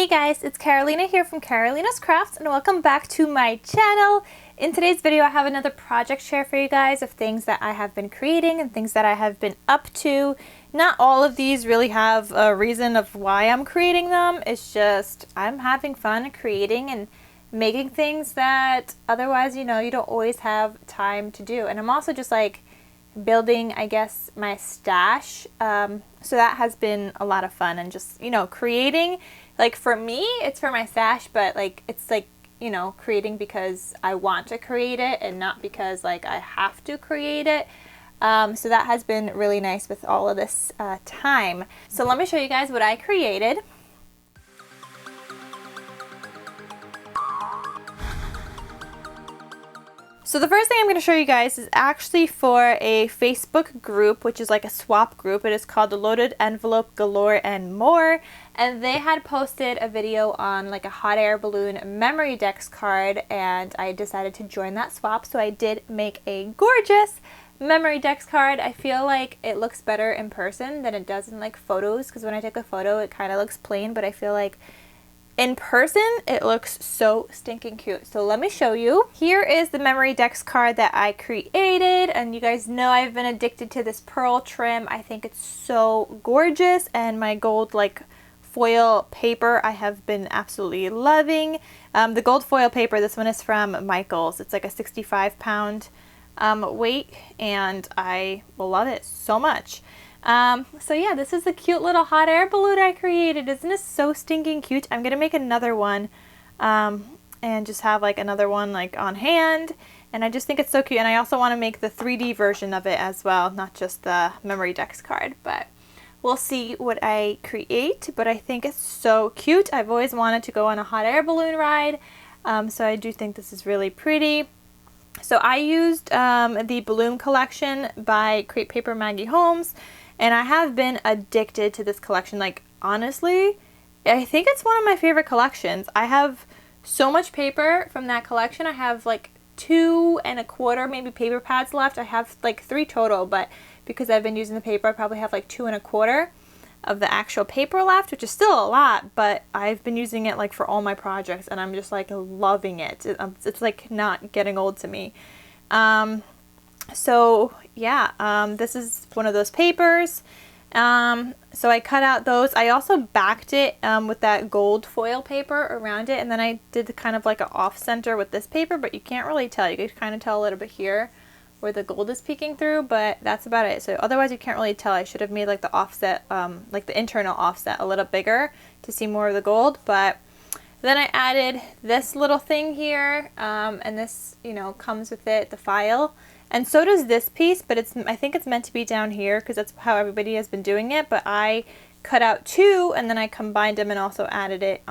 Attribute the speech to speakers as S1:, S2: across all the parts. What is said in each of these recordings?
S1: Hey guys, it's Carolina here from KarolinasKrafts and welcome back to my channel. In today's video I have another project share for you guys of things that I have been creating and things that I have been up to. Not all of these really have a reason of why I'm creating them. It's just I'm having fun creating and making things that otherwise, you don't always have time to do. And I'm also just like building, I guess, my stash. So that has been a lot of fun and just, creating. Like for me, it's for my stash, but like it's like, creating because I want to create it and not because like I have to create it. So that has been really nice with all of this time. So let me show you guys what I created. So the first thing I'm going to show you guys is actually for a Facebook group, which is like a swap group. It is called The Loaded Envelope Galore and More. And they had posted a video on like a hot air balloon memory Dex card, and I decided to join that swap. So I did make a gorgeous memory Dex card. I feel like it looks better in person than it does in like photos, because when I take a photo it kind of looks plain, but I feel like in person, it looks so stinking cute. So let me show you. Here is the memory Dex card that I created, and you guys know I've been addicted to this pearl trim. I think it's so gorgeous, and my gold like foil paper I have been absolutely loving. The gold foil paper, this one is from Michaels. It's like a 65-pound weight, and I love it so much. So yeah, this is the cute little hot air balloon I created. Isn't this so stinking cute? I'm gonna make another one and just have like another one like on hand, and I just think it's so cute. And I also want to make the 3D version of it as well, not just the memory Dex card, but we'll see what I create. But I think it's so cute. I've always wanted to go on a hot air balloon ride, so I do think this is really pretty. So I used the Balloon Collection by Create Paper Maggie Holmes. And I have been addicted to this collection. Like, honestly, I think it's one of my favorite collections. I have so much paper from that collection. I have like 2 1/4 maybe paper pads left. I have like 3 total, but because I've been using the paper, I probably have like 2 1/4 of the actual paper left, which is still a lot, but I've been using it like for all my projects, and I'm just like loving it. It's like not getting old to me. So yeah, this is one of those papers. So I cut out those. I also backed it with that gold foil paper around it, and then I did kind of like an off center with this paper, but you can't really tell. You can kind of tell a little bit here where the gold is peeking through, but that's about it. So otherwise you can't really tell. I should have made like the offset, like the internal offset a little bigger to see more of the gold, but then I added this little thing here, and this, comes with it, the file. And so does this piece, but I think it's meant to be down here because that's how everybody has been doing it. But I cut out 2 and then I combined them and also added it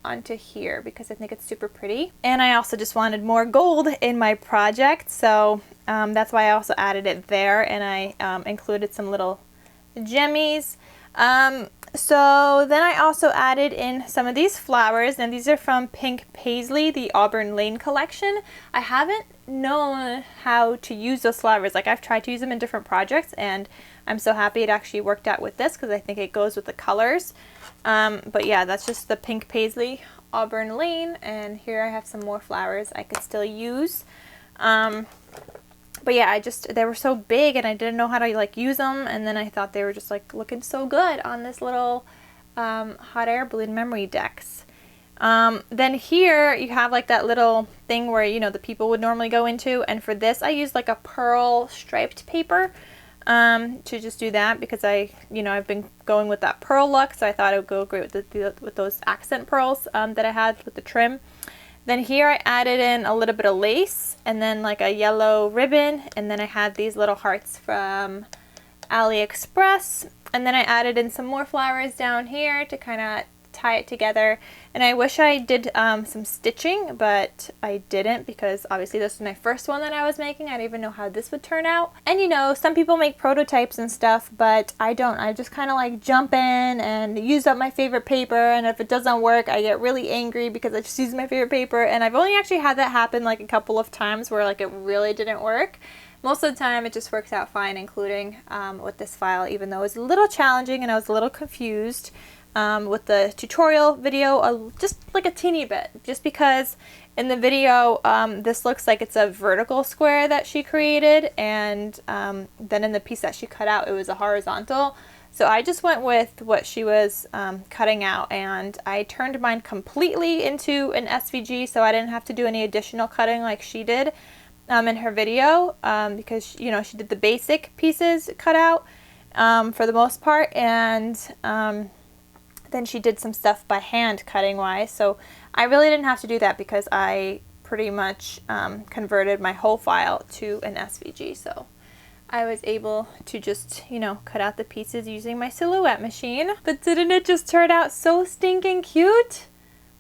S1: onto here because I think it's super pretty. And I also just wanted more gold in my project, so that's why I also added it there, and I included some little gemmies. So then I also added in some of these flowers, and these are from Pink Paisley, the Auburn Lane collection. I haven't known how to use those flowers. Like, I've tried to use them in different projects, and I'm so happy it actually worked out with this because I think it goes with the colors. But yeah, that's just the Pink Paisley Auburn Lane, and here I have some more flowers I could still use. But yeah, they were so big and I didn't know how to like use them, and then I thought they were just like looking so good on this little hot air balloon memory Dex. Then here you have like that little thing where the people would normally go into, and for this I used like a pearl striped paper to just do that because I've been going with that pearl look, so I thought it would go great with those accent pearls that I had with the trim. Then here I added in a little bit of lace and then like a yellow ribbon, and then I had these little hearts from AliExpress, and then I added in some more flowers down here to kind of tie it together. And I wish I did some stitching, but I didn't because obviously this was my first one that I was making. I didn't even know how this would turn out. And some people make prototypes and stuff, but I don't. I just kind of like jump in and use up my favorite paper, and if it doesn't work I get really angry because I just used my favorite paper. And I've only actually had that happen like a couple of times where like it really didn't work. Most of the time it just works out fine, including with this file, even though it was a little challenging and I was a little confused. with the tutorial video, just like a teeny bit, just because in the video this looks like it's a vertical square that she created, and then in the piece that she cut out it was a horizontal. So I just went with what she was cutting out, and I turned mine completely into an SVG so I didn't have to do any additional cutting like she did in her video, because you know she did the basic pieces cut out for the most part, and then she did some stuff by hand cutting wise. So I really didn't have to do that because I pretty much converted my whole file to an SVG. So I was able to just, you know, cut out the pieces using my Silhouette machine. But didn't it just turn out so stinking cute?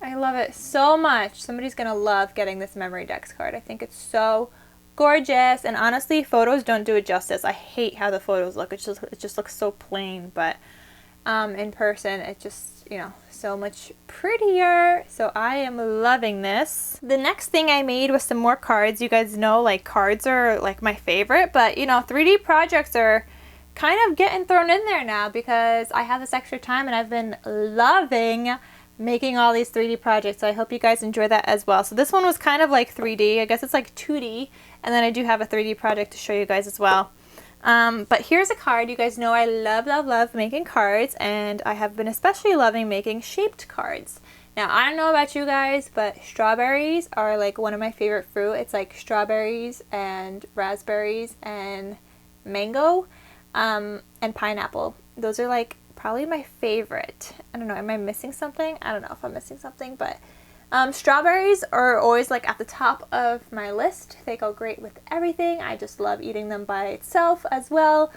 S1: I love it so much. Somebody's gonna love getting this memory Dex card. I think it's so gorgeous, and honestly photos don't do it justice. I hate how the photos look. It just looks so plain, but in person it just, you know, so much prettier. So I am loving this. The next thing I made was some more cards. You guys know, like, cards are like my favorite, but you know, 3D projects are kind of getting thrown in there now because I have this extra time and I've been loving making all these 3D projects. So I hope you guys enjoy that as well. So this one was kind of like 3D. I guess it's like 2D, and then I do have a 3D project to show you guys as well. But here's a card. You guys know I love making cards, and I have been especially loving making shaped cards. Now, I don't know about you guys, but strawberries are like one of my favorite fruit. It's like strawberries and raspberries and mango, and pineapple. Those are like probably my favorite. I don't know, am I missing something? I don't know if I'm missing something, but strawberries are always like at the top of my list. They go great with everything. I just love eating them by itself as well,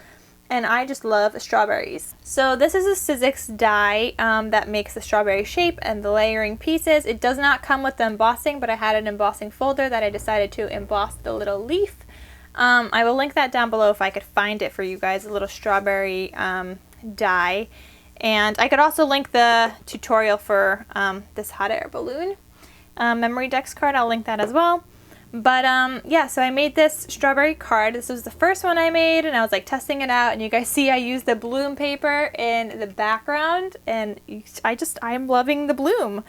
S1: and I just love strawberries. So this is a Sizzix die that makes the strawberry shape and the layering pieces. It does not come with the embossing, but I had an embossing folder that I decided to emboss the little leaf. I will link that down below if I could find it for you guys, a little strawberry die. And I could also link the tutorial for this hot air balloon memory Dex card. I'll link that as well. But yeah, so I made this strawberry card. This was the first one I made, and I was like testing it out, and you guys see I used the bloom paper in the background, and I'm loving the bloom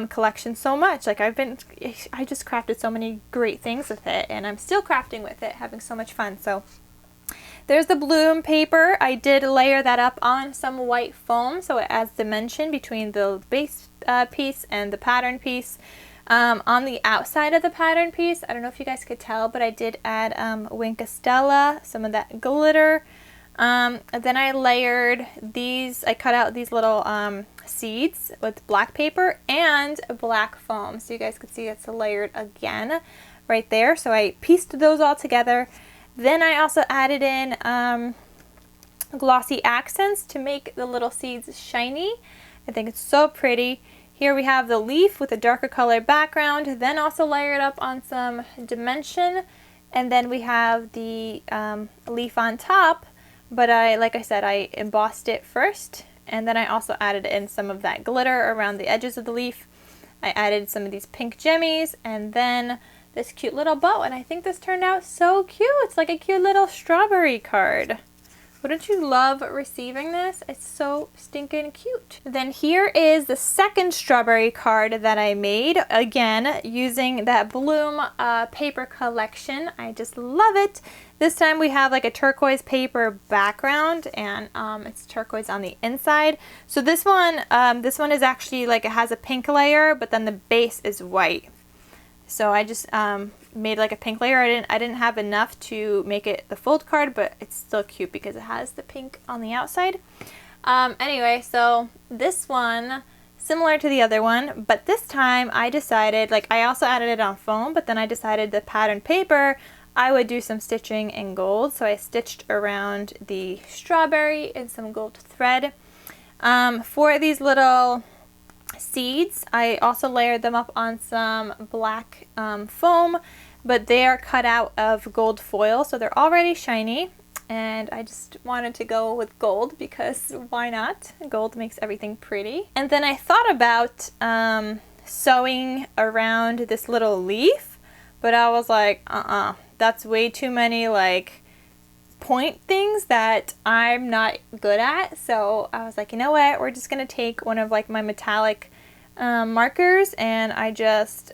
S1: collection so much. Like I just crafted so many great things with it, and I'm still crafting with it, having so much fun. So there's the bloom paper. I did layer that up on some white foam so it adds dimension between the base piece and the pattern piece. On the outside of the pattern piece, I don't know if you guys could tell, but I did add Winkastella, some of that glitter. And then I layered these, I cut out these little seeds with black paper and black foam. So you guys could see it's layered again right there. So I pieced those all together. Then I also added in glossy accents to make the little seeds shiny. I think it's so pretty. Here we have the leaf with a darker color background, then also layered up on some dimension, and then we have the leaf on top, but like I said, I embossed it first, and then I also added in some of that glitter around the edges of the leaf. I added some of these pink jimmies, and then this cute little bow, and I think this turned out so cute. It's like a cute little strawberry card. Wouldn't you love receiving this? It's so stinking cute. Then here is the second strawberry card that I made, again using that bloom paper collection. I just love it. This time we have like a turquoise paper background, and it's turquoise on the inside. So this one is actually like, it has a pink layer, but then the base is white. So I just made like a pink layer. I didn't have enough to make it the fold card, but it's still cute because it has the pink on the outside. Anyway, so this one, similar to the other one, but this time I decided, like, I also added it on foam, but then I decided the pattern paper, I would do some stitching in gold. So I stitched around the strawberry in some gold thread. For these little seeds, I also layered them up on some black foam, but they are cut out of gold foil, so they're already shiny, and I just wanted to go with gold because why not? Gold makes everything pretty. And then I thought about sewing around this little leaf, but I was like, that's way too many like point things that I'm not good at. So I was like, you know what, we're just gonna take one of like my metallic markers, and I just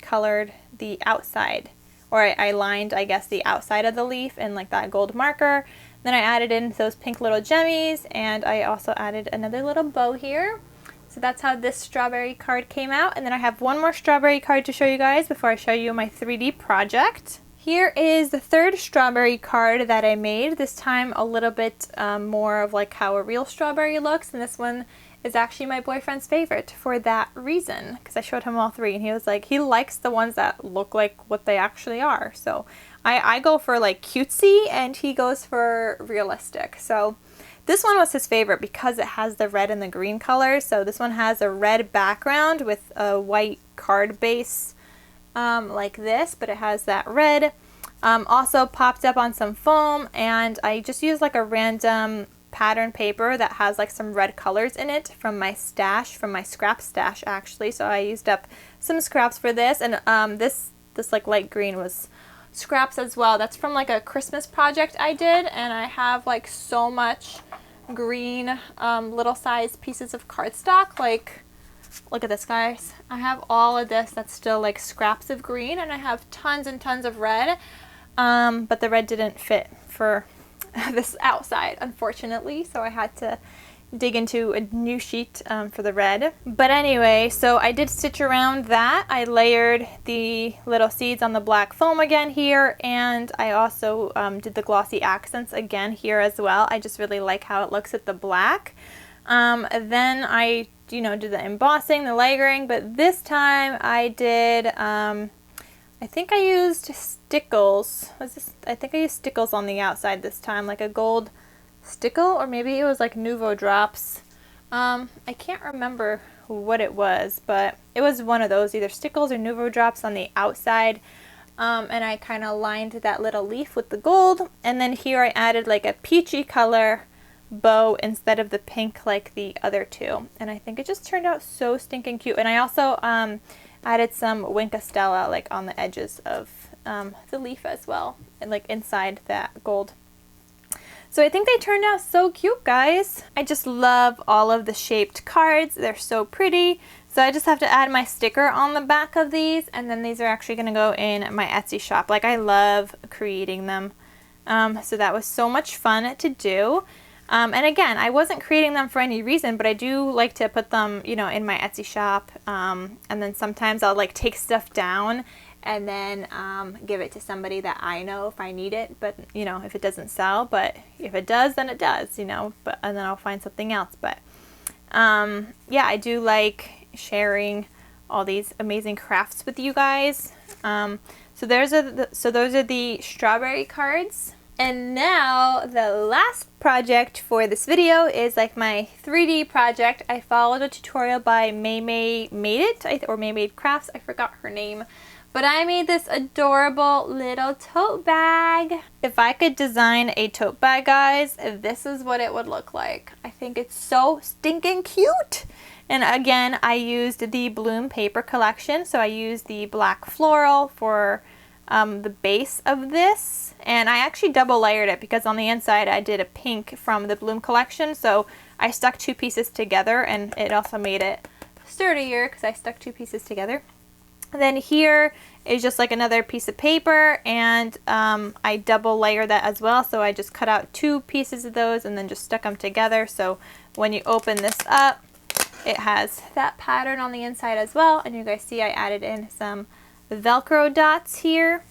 S1: colored the outside, or I lined, I guess, the outside of the leaf in like that gold marker. Then I added in those pink little jemmies, and I also added another little bow here. So that's how this strawberry card came out. And then I have one more strawberry card to show you guys before I show you my 3D project. Here is the third strawberry card that I made. This time a little bit more of like how a real strawberry looks, and this one is actually my boyfriend's favorite for that reason, because I showed him all three and he was like, he likes the ones that look like what they actually are. So I go for like cutesy and he goes for realistic. So this one was his favorite because it has the red and the green colors. So this one has a red background with a white card base like this, but it has that red. Also popped up on some foam, and I just used like a random pattern paper that has like some red colors in it from my stash, from my scrap stash actually. So I used up some scraps for this, and this like light green was scraps as well. That's from like a Christmas project I did, and I have like so much green little size pieces of cardstock. Like, look at this, guys. I have all of this that's still like scraps of green, and I have tons and tons of red, but the red didn't fit for this outside, unfortunately, so I had to dig into a new sheet for the red. But anyway, so I did stitch around that. I layered the little seeds on the black foam again here, and I also did the glossy accents again here as well. I just really like how it looks with the black. Then I, you know, did the embossing, the layering, but this time I did I think I used stickles. I think I used stickles on the outside this time, like a gold stickle, or maybe it was like Nouveau drops. I can't remember what it was, but it was one of those, either stickles or Nouveau drops on the outside. And I kind of lined that little leaf with the gold, and then here I added like a peachy color bow instead of the pink like the other two, and I think it just turned out so stinking cute. And I also added some Winkostella like on the edges of the leaf as well, and like inside that gold. So I think they turned out so cute, guys. I just love all of the shaped cards. They're so pretty. So I just have to add my sticker on the back of these, and then these are actually going to go in my Etsy shop. Like, I love creating them. So that was so much fun to do. And again, I wasn't creating them for any reason, but I do like to put them, you know, in my Etsy shop. And then sometimes I'll like take stuff down and then give it to somebody that I know if I need it. But, you know, if it doesn't sell, but if it does, then it does, you know, and then I'll find something else. But yeah, I do like sharing all these amazing crafts with you guys. So those are the strawberry cards. And now the last project for this video is like my 3D project. I followed a tutorial by Made It, or Made Crafts, I forgot her name. But I made this adorable little tote bag. If I could design a tote bag, guys, this is what it would look like. I think it's so stinking cute. And again, I used the Bloom paper collection. So I used the black floral for the base of this. And I actually double layered it because on the inside I did a pink from the Bloom collection. So I stuck two pieces together, and it also made it sturdier because I stuck two pieces together. And then here is just like another piece of paper, and I double layer that as well. So I just cut out two pieces of those and then just stuck them together. So when you open this up, it has that pattern on the inside as well. And you guys see I added in some Velcro dots here.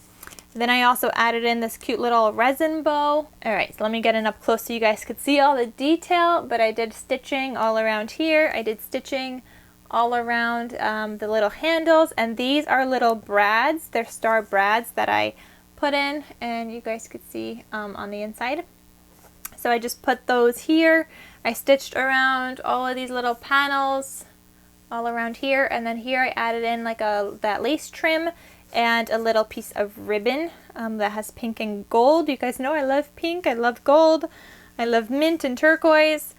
S1: Then I also added in this cute little resin bow. Alright, so let me get it up close so you guys could see all the detail. But I did stitching all around here. I did stitching all around the little handles. And these are little brads. They're star brads that I put in. And you guys could see on the inside. So I just put those here. I stitched around all of these little panels all around here. And then here I added in like that lace trim and a little piece of ribbon that has pink and gold. You guys know I love pink, I love gold, I love mint and turquoise.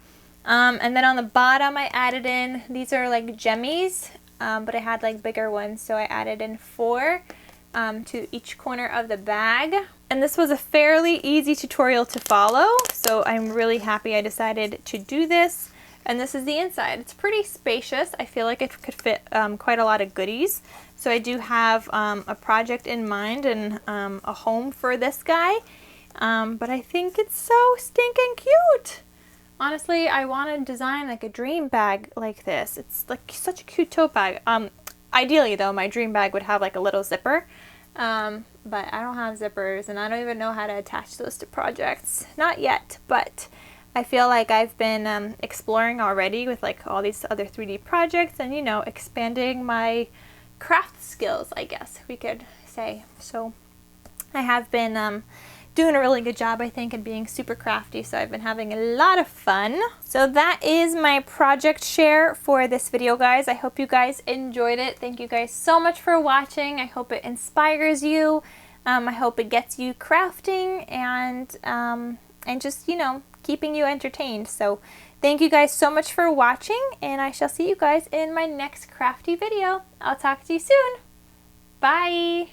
S1: And then on the bottom I added in, these are like jemmies, but I had like bigger ones, so I added in 4 to each corner of the bag. And this was a fairly easy tutorial to follow, so I'm really happy I decided to do this. And this is the inside. It's pretty spacious. I feel like it could fit quite a lot of goodies. So I do have a project in mind and a home for this guy. But I think it's so stinking cute. Honestly, I want to design like a dream bag like this. It's like such a cute tote bag. Ideally though, my dream bag would have like a little zipper. But I don't have zippers and I don't even know how to attach those to projects. Not yet, but I feel like I've been exploring already with like all these other 3D projects and, you know, expanding my craft skills, I guess we could say. So I have been doing a really good job, I think, and being super crafty, so I've been having a lot of fun. So that is my project share for this video, guys. I hope you guys enjoyed it. Thank you guys so much for watching. I hope it inspires you. I hope it gets you crafting and just, you know, keeping you entertained. So thank you guys so much for watching, and I shall see you guys in my next crafty video. I'll talk to you soon. Bye!